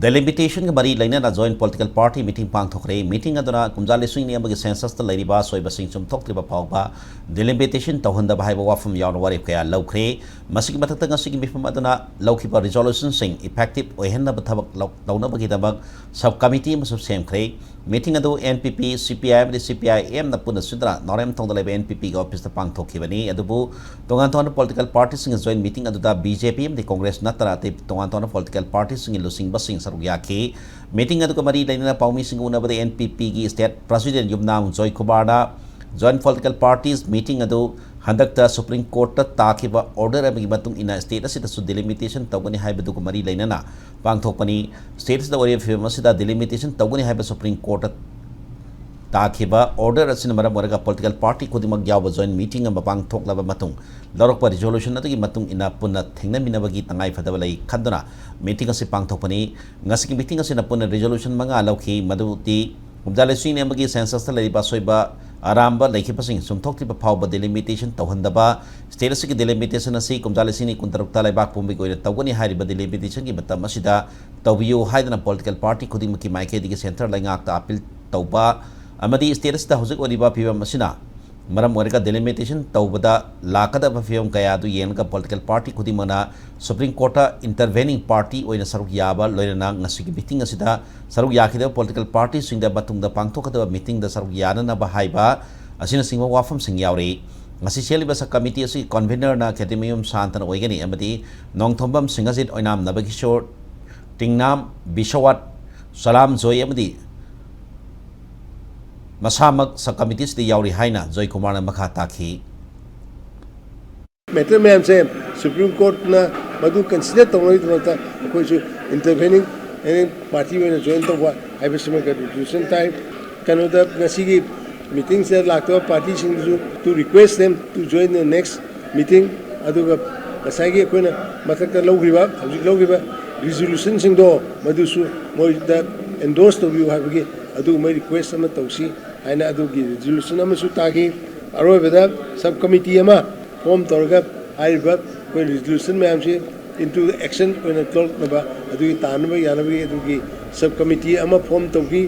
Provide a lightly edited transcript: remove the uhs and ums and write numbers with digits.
Delimitation के मरी लेना joint political party meeting पांगथोखरे meeting अदुना कुमजाले सुइनी अमगे census ता लेरिबा सोइबा सिंग चुमथोक्त्रिबा फावबा delimitation तौहंदबा हाइबा वाफम यावना वारिब कया लौखरे मसिगी मथक्ता ngasiगी मिफम अदुना लौखिबा resolution सिंग effective ओइहन्नबा थबक तौनबगिदमक सब committee मसु सेमखरे meeting अदु NPP CPI अमदि CPIM ना पुना सुदरा नॉरेम तौंदा लेबा NPP का ऑफिस ता पांगथोखिबनी अदुबु तोंगान तोंगा political party सिंग joint meeting अदुदा BJP अमदि कांग्रेस नतरा ते तोंगान तोंगा political party सिंग लुसिंग बसिंग सरुयाकी meeting अदु कमरी लेना पाउमी सिंग उनबदे NPP की state president युमनाम जोय कुमारना joint political parties meeting अदु हंदकता सुप्रीम कोर्ट ताकिबा ऑर्डर अमगी मतुंग इना स्टेट असिदा सु delimitation तौगनी हाइबदु कमरी लेना पांगथोकपनी स्टेट दा ओरे फिल्म असिदा delimitation तौगनी हाइबा सुप्रीम कोर्ट ताकिबा ऑर्डर असिन मरम वरगा political party खुदिमक याव joint meeting अम पांगथोकलाबा मतुंग लौरकपा resolution अदुगी मतुंग इना पुन्ना थेंगनमिनबगी तंगाई फदबा लई खदना meeting असे पांगथोकपनी ngasiगी meeting असिना पुन्ना resolution मंगा लौखी मदुती कुमजालेसुइन अमगी census ता लेरिबा सोइबा आरामबा लेखिपसिंग सुमथोक्तिबा फावबा delimitation तौहंदबा स्टेट असिगी delimitation असी कुमजालेसिनी कुंतरुक्ता लाइबाक पुंबी कोइना तौगनी हारिबा delimitation की मतम असिदा तौबियो हाइदना political party खुदिमकी माइकेदिगी सेंटर लाइंगाक्ता अपील तौबा अमदी स्टेट असिदा हुजिक ओरिबा फिवम असिना मरम ओरगा delimitation तौबदा लाकदबा फिवम कयादु येनगा political party खुदिमना सुप्रीम कोर्ट इंटरवेनिंग पार्टी ओइना सरुक याबा लोइना ngasiगी meeting असिदा सरुक याखिदा political party सिंगदा बतुंगदा पांगथोकदबा meeting दा सरुक यानना बहाइबा असिना सिंगवा वाफम सिंग यावरे ngasi सेलिबा सा कमिटी असि कन्वेनर ना खेतिमयम शांतन ओइगनी अमदी नोंगथोंबम सिंगजित ओइनाम नबकिशोर टिंगनाम बिशवात सलाम जोय अमदी मसामक सब कमिटीज दी यावरी हाइना जोय कुमार ने मखा ताखी मैटर में हमसे सुप्रीम कोर्ट ना मधु कंसीडर तौनोई तौनता कोई जो इंटरवेनिंग पार्टी में ज्वाइन तो हुआ हाइबेसम का डिस्कशन टाइम कनोदा ngasiगी मीटिंग से लागतो पार्टी सिंग to request them to join the next meeting अदुगा ngasiगी कोइना मथक लौगिबा हजिक लौगिबा रिजोल्यूशन सिंग दो मधुसु मोइ द एंडोर्स तो व्यू हाबगी अदु मै रिक्वेस्ट अमा तौसी आइना अदुगी रिजोल्यूशन अमसु तागी अरोबदा सब कमिटी अमा फॉर्म तौरगा आइबा कोई रिजोल्यूशन में हमसे इनटू एक्शन कोइना तौर नबा अदुगी तानबा यानबगी अदुगी सब कमिटी अमा फॉर्म तौगी